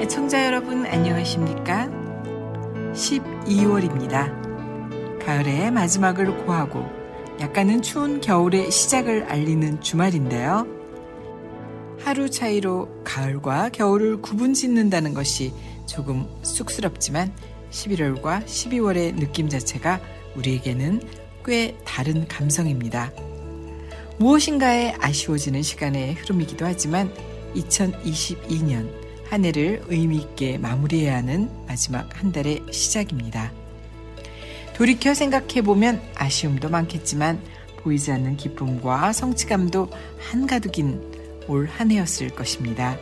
애청자 여러분 안녕하십니까? 12월입니다. 가을의 마지막을 고하고 약간은 추운 겨울의 시작을 알리는 주말인데요. 하루 차이로 가을과 겨울을 구분짓는다는 것이 조금 쑥스럽지만 11월과 12월의 느낌 자체가 우리에게는 꽤 다른 감성입니다. 무엇인가에 아쉬워지는 시간의 흐름이기도 하지만 2022년 한 해를 의미 있게 마무리해야 하는 마지막 한 달의 시작입니다. 돌이켜 생각해보면 아쉬움도 많겠지만 보이지 않는 기쁨과 성취감도 한가득인 올 한 해였을 것입니다.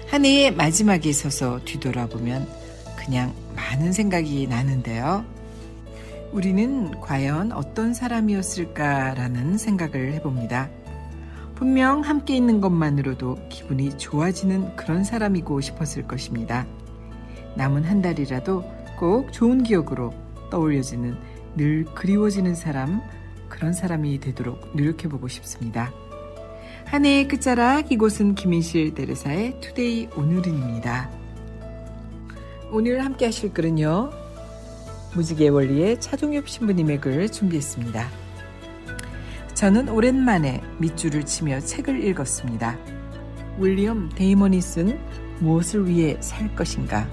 한 해의 마지막에 서서 뒤돌아보면 그냥 많은 생각이 나는데요. 우리는 과연 어떤 사람이었을까라는 생각을 해봅니다. 분명 함께 있는 것만으로도 기분이 좋아지는 그런 사람이고 싶었을 것입니다. 남은 한 달이라도 꼭 좋은 기억으로 떠올려지는 늘 그리워지는 사람, 그런 사람이 되도록 노력해보고 싶습니다. 한 해의 끝자락, 이곳은 김인실 대레사의 투데이 오늘은입니다. 오늘 함께 하실 글은요, 무지개 원리의 차종엽 신부님의 글 준비했습니다. 저는 오랜만에 밑줄을 치며 책을 읽었습니다. 윌리엄 데이먼이 쓴 무엇을 위해 살 것인가?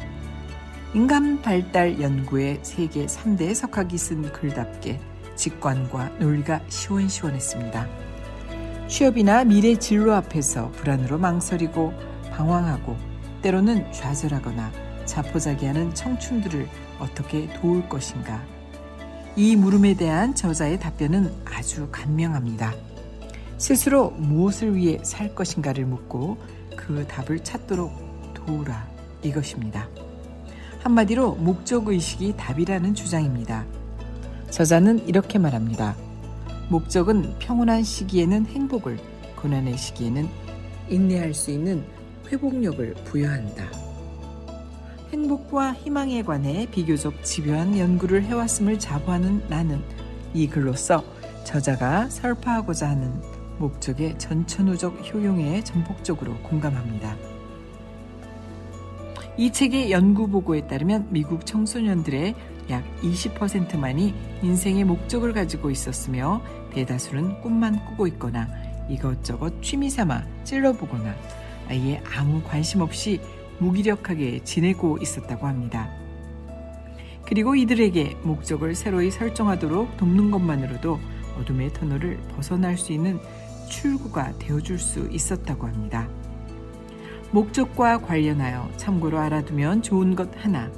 인간 발달 연구의 세계 3대 석학이 쓴 글답게 직관과 논리가 시원시원했습니다. 취업이나 미래 진로 앞에서 불안으로 망설이고 방황하고 때로는 좌절하거나 자포자기하는 청춘들을 어떻게 도울 것인가? 이 물음에 대한 저자의 답변은 아주 간명합니다. 스스로 무엇을 위해 살 것인가를 묻고 그 답을 찾도록 도우라, 이것입니다. 한마디로 목적의식이 답이라는 주장입니다. 저자는 이렇게 말합니다. 목적은 평온한 시기에는 행복을, 고난의 시기에는 인내할 수 있는 회복력을 부여한다. 행복과 희망에 관해 비교적 집요한 연구를 해왔음을 자부하는 나는 이 글로써 저자가 설파하고자 하는 목적의 전천후적 효용에 전폭적으로 공감합니다. 이 책의 연구 보고에 따르면 미국 청소년들의 약 20%만이 인생의 목적을 가지고 있었으며 대다수는 꿈만 꾸고 있거나 이것저것 취미삼아 찔러보거나 아예 아무 관심 없이 무기력하게 지내고 있었다고 합니다. 그리고 이들에게 목적을 새로이 설정하도록 돕는 것만으로도 어둠의 터널을 벗어날 수 있는 출구가 되어줄 수 있었다고 합니다. 목적과 관련하여 참고로 알아두면 좋은 것 하나,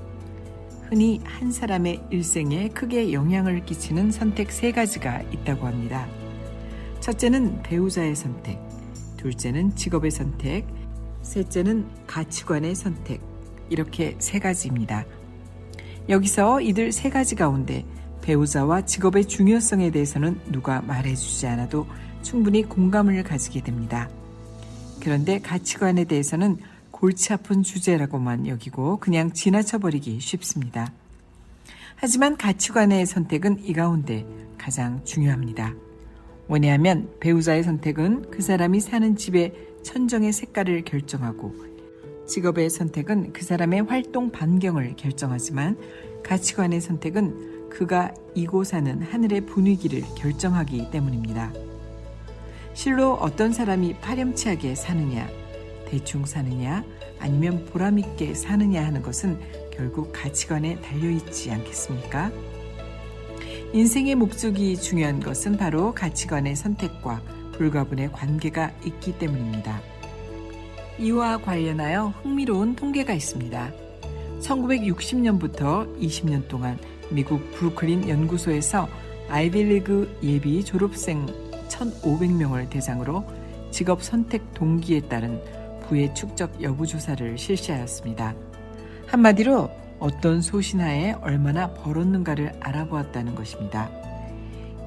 흔히 한 사람의 일생에 크게 영향을 끼치는 선택 3가지가 있다고 합니다. 첫째는 배우자의 선택, 둘째는 직업의 선택, 셋째는 가치관의 선택, 이렇게 3가지입니다. 여기서 이들 3가지 가운데 배우자와 직업의 중요성에 대해서는 누가 말해주지 않아도 충분히 공감을 가지게 됩니다. 그런데 가치관에 대해서는 골치 아픈 주제라고만 여기고 그냥 지나쳐버리기 쉽습니다. 하지만 가치관의 선택은 이 가운데 가장 중요합니다. 왜냐하면 배우자의 선택은 그 사람이 사는 집의 천정의 색깔을 결정하고 직업의 선택은 그 사람의 활동 반경을 결정하지만 가치관의 선택은 그가 이고 사는 하늘의 분위기를 결정하기 때문입니다. 실로 어떤 사람이 파렴치하게 사느냐, 대충 사느냐, 아니면 보람있게 사느냐 하는 것은 결국 가치관에 달려있지 않겠습니까? 인생의 목적이 중요한 것은 바로 가치관의 선택과 불가분의 관계가 있기 때문입니다. 이와 관련하여 흥미로운 통계가 있습니다. 1960년부터 20년 동안 미국 브루클린 연구소에서 아이비리그 예비 졸업생 1,500명을 대상으로 직업 선택 동기에 따른 부의 축적 여부 조사를 실시하였습니다. 한마디로 어떤 소신하에 얼마나 벌었는가를 알아보았다는 것입니다.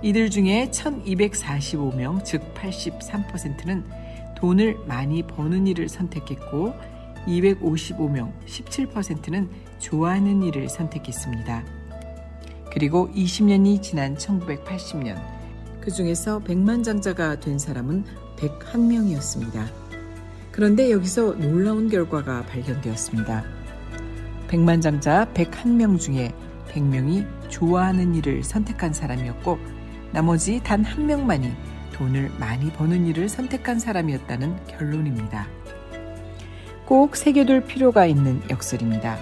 이들 중에 1,245명, 즉 83%는 돈을 많이 버는 일을 선택했고 255명, 17%는 좋아하는 일을 선택했습니다. 그리고 20년이 지난 1980년, 그 중에서 백만장자가 된 사람은 101명이었습니다. 그런데 여기서 놀라운 결과가 발견되었습니다. 백만장자 101명 중에 100명이 좋아하는 일을 선택한 사람이었고 나머지 단 한 명만이 돈을 많이 버는 일을 선택한 사람이었다는 결론입니다. 꼭 새겨둘 필요가 있는 역설입니다.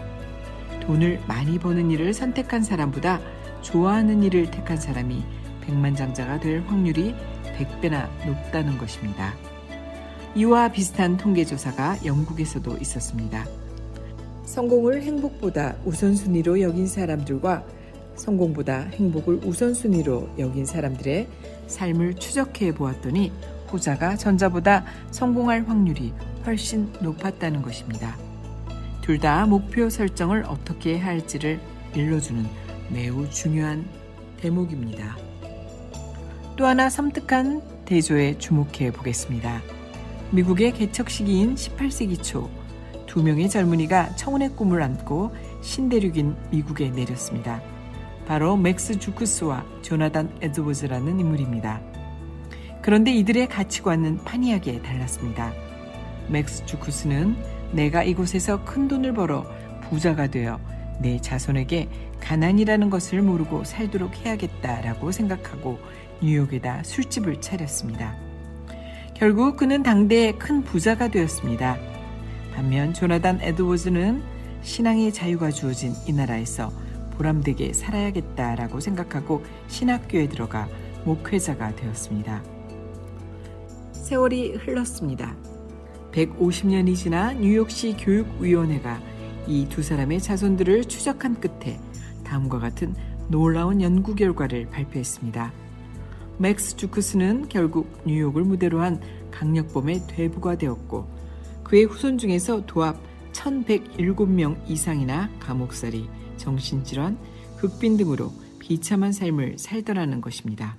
돈을 많이 버는 일을 선택한 사람보다 좋아하는 일을 택한 사람이 백만장자가 될 확률이 100배나 높다는 것입니다. 이와 비슷한 통계조사가 영국에서도 있었습니다. 성공을 행복보다 우선순위로 여긴 사람들과 성공보다 행복을 우선순위로 여긴 사람들의 삶을 추적해 보았더니 후자가 전자보다 성공할 확률이 훨씬 높았다는 것입니다. 둘 다 목표 설정을 어떻게 해야 할지를 일러주는 매우 중요한 대목입니다. 또 하나 섬뜩한 대조에 주목해 보겠습니다. 미국의 개척 시기인 18세기 초 2명의 젊은이가 청혼의 꿈을 안고 신대륙인 미국에 내렸습니다. 바로 맥스 주크스와 조나단 에드워즈라는 인물입니다. 그런데 이들의 가치관은 판이하게 달랐습니다. 맥스 주크스는 내가 이곳에서 큰 돈을 벌어 부자가 되어 내 자손에게 가난이라는 것을 모르고 살도록 해야겠다라고 생각하고 뉴욕에다 술집을 차렸습니다. 결국 그는 당대의 큰 부자가 되었습니다. 반면 조나단 에드워즈는 신앙의 자유가 주어진 이 나라에서 보람되게 살아야겠다라고 생각하고 신학교에 들어가 목회자가 되었습니다. 세월이 흘렀습니다. 150년이 지나 뉴욕시 교육위원회가 이 두 사람의 자손들을 추적한 끝에 다음과 같은 놀라운 연구 결과를 발표했습니다. 맥스 주크스는 결국 뉴욕을 무대로 한 강력범의 대부가 되었고 그의 후손 중에서 도합 1107명 이상이나 감옥살이, 정신질환, 극빈 등으로 비참한 삶을 살더라는 것입니다.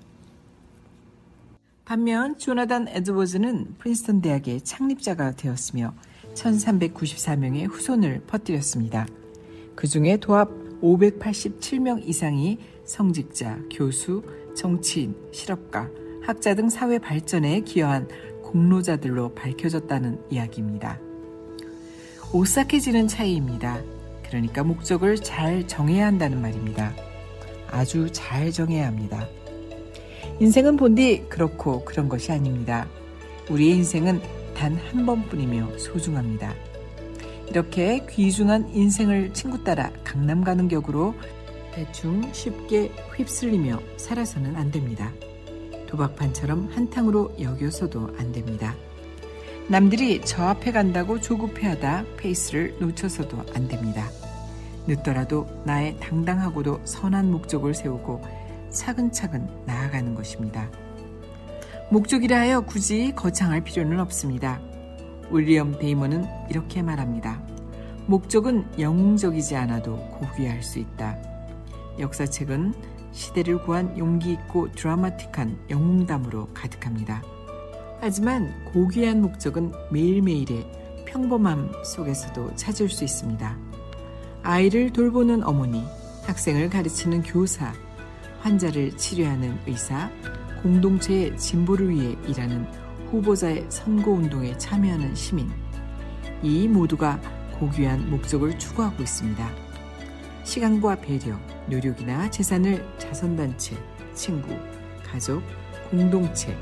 반면 조나단 에드워즈는 프린스턴 대학의 창립자가 되었으며 1394명의 후손을 퍼뜨렸습니다. 그 중에 도합 587명 이상이 성직자, 교수, 정치인, 실업가, 학자 등 사회 발전에 기여한 공로자들로 밝혀졌다는 이야기입니다. 오싹해지는 차이입니다. 그러니까 목적을 잘 정해야 한다는 말입니다. 아주 잘 정해야 합니다. 인생은 본디 그렇고 그런 것이 아닙니다. 우리의 인생은 단 한 번뿐이며 소중합니다. 이렇게 귀중한 인생을 친구 따라 강남 가는 격으로 대충 쉽게 휩쓸리며 살아서는 안 됩니다. 도박판처럼 한탕으로 여겨서도 안 됩니다. 남들이 저 앞에 간다고 조급해하다 페이스를 놓쳐서도 안 됩니다. 늦더라도 나의 당당하고도 선한 목적을 세우고 차근차근 나아가는 것입니다. 목적이라 하여 굳이 거창할 필요는 없습니다. 윌리엄 데이먼은 이렇게 말합니다. 목적은 영웅적이지 않아도 고귀할 수 있다. 역사책은 시대를 구한 용기 있고 드라마틱한 영웅담으로 가득합니다. 하지만 고귀한 목적은 매일매일의 평범함 속에서도 찾을 수 있습니다. 아이를 돌보는 어머니, 학생을 가르치는 교사, 환자를 치료하는 의사, 공동체의 진보를 위해 일하는 후보자의 선거운동에 참여하는 시민, 이 모두가 고귀한 목적을 추구하고 있습니다. 시간과 배려, 노력이나 재산을 자선단체, 친구, 가족, 공동체,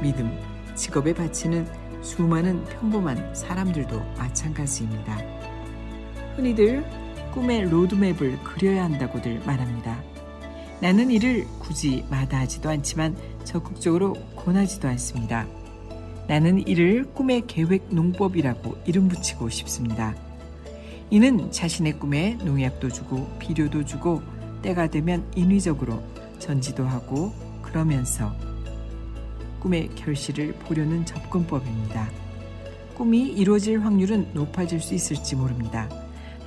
믿음, 직업에 바치는 수많은 평범한 사람들도 마찬가지입니다. 흔히들 꿈의 로드맵을 그려야 한다고들 말합니다. 나는 이를 굳이 마다하지도 않지만 적극적으로 권하지도 않습니다. 나는 이를 꿈의 계획 농법이라고 이름 붙이고 싶습니다. 이는 자신의 꿈에 농약도 주고 비료도 주고 때가 되면 인위적으로 전지도 하고 그러면서 꿈의 결실을 보려는 접근법입니다. 꿈이 이루어질 확률은 높아질 수 있을지 모릅니다.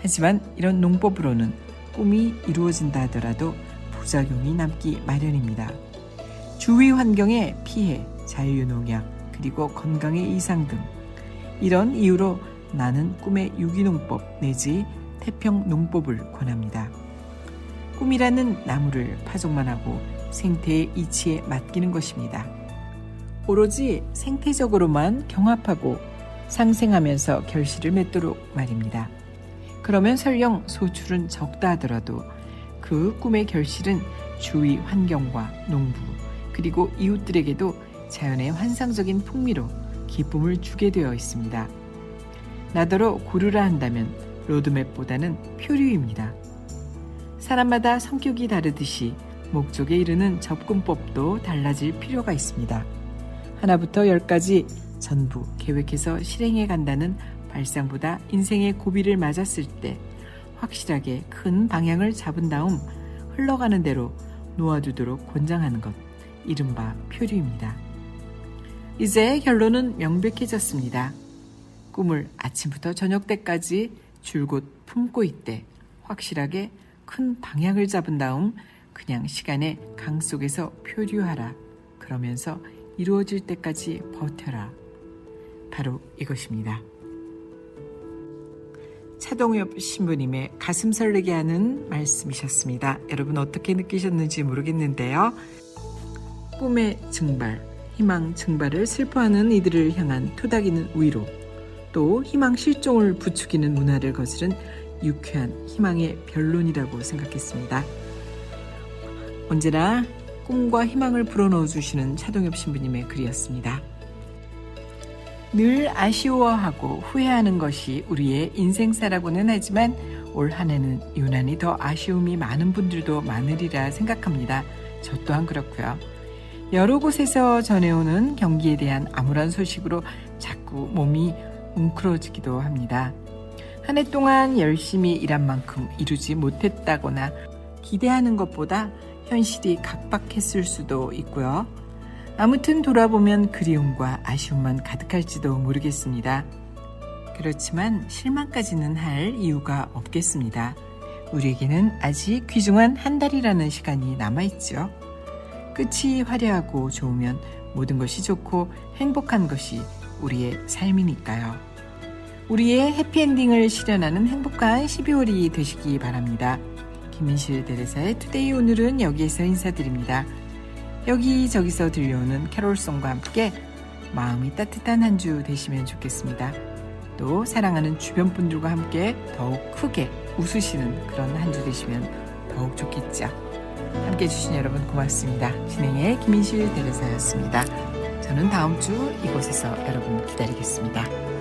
하지만 이런 농법으로는 꿈이 이루어진다 하더라도 부작용이 남기 마련입니다. 주위 환경의 피해, 자유농약, 그리고 건강의 이상 등 이런 이유로 나는 꿈의 유기농법 내지 태평농법을 권합니다. 꿈이라는 나무를 파종만 하고 생태의 이치에 맡기는 것입니다. 오로지 생태적으로만 경합하고 상생하면서 결실을 맺도록 말입니다. 그러면 설령 소출은 적다 하더라도 그 꿈의 결실은 주위 환경과 농부 그리고 이웃들에게도 자연의 환상적인 풍미로 기쁨을 주게 되어 있습니다. 나더러 고르라 한다면 로드맵보다는 표류입니다. 사람마다 성격이 다르듯이 목적에 이르는 접근법도 달라질 필요가 있습니다. 하나부터 10까지 전부 계획해서 실행해 간다는 발상보다 인생의 고비를 맞았을 때 확실하게 큰 방향을 잡은 다음 흘러가는 대로 놓아두도록 권장하는 것, 이른바 표류입니다. 이제 결론은 명백해졌습니다. 꿈을 아침부터 저녁 때까지 줄곧 품고 있되 확실하게 큰 방향을 잡은 다음 그냥 시간의 강 속에서 표류하라. 그러면서 이루어질 때까지 버텨라. 바로 이것입니다. 차동엽 신부님의 가슴 설레게 하는 말씀이셨습니다. 여러분 어떻게 느끼셨는지 모르겠는데요. 꿈의 증발, 희망 증발을 슬퍼하는 이들을 향한 토닥이는 위로, 또 희망 실종을 부추기는 문화를 거스른 유쾌한 희망의 변론이라고 생각했습니다. 언제나 꿈과 희망을 불어넣어 주시는 차동엽 신부님의 글이었습니다. 늘 아쉬워하고 후회하는 것이 우리의 인생사라고는 하지만 올 한 해는 유난히 더 아쉬움이 많은 분들도 많으리라 생각합니다. 저 또한 그렇고요. 여러 곳에서 전해오는 경기에 대한 암울한 소식으로 자꾸 몸이 뭉클어지기도 합니다. 한 해 동안 열심히 일한 만큼 이루지 못했다거나 기대하는 것보다 현실이 각박했을 수도 있고요. 아무튼 돌아보면 그리움과 아쉬움만 가득할지도 모르겠습니다. 그렇지만 실망까지는 할 이유가 없겠습니다. 우리에게는 아직 귀중한 한 달이라는 시간이 남아있죠. 끝이 화려하고 좋으면 모든 것이 좋고 행복한 것이 우리의 삶이니까요. 우리의 해피엔딩을 실현하는 행복한 12월이 되시기 바랍니다. 김민실 대레사의 투데이 오늘은 여기에서 인사드립니다. 여기저기서 들려오는 캐롤송과 함께 마음이 따뜻한 한 주 되시면 좋겠습니다. 또 사랑하는 주변 분들과 함께 더욱 크게 웃으시는 그런 한 주 되시면 더욱 좋겠죠. 함께 해주신 여러분 고맙습니다. 진행의 김민실 대레사였습니다. 저는 다음 주 이곳에서 여러분 기다리겠습니다.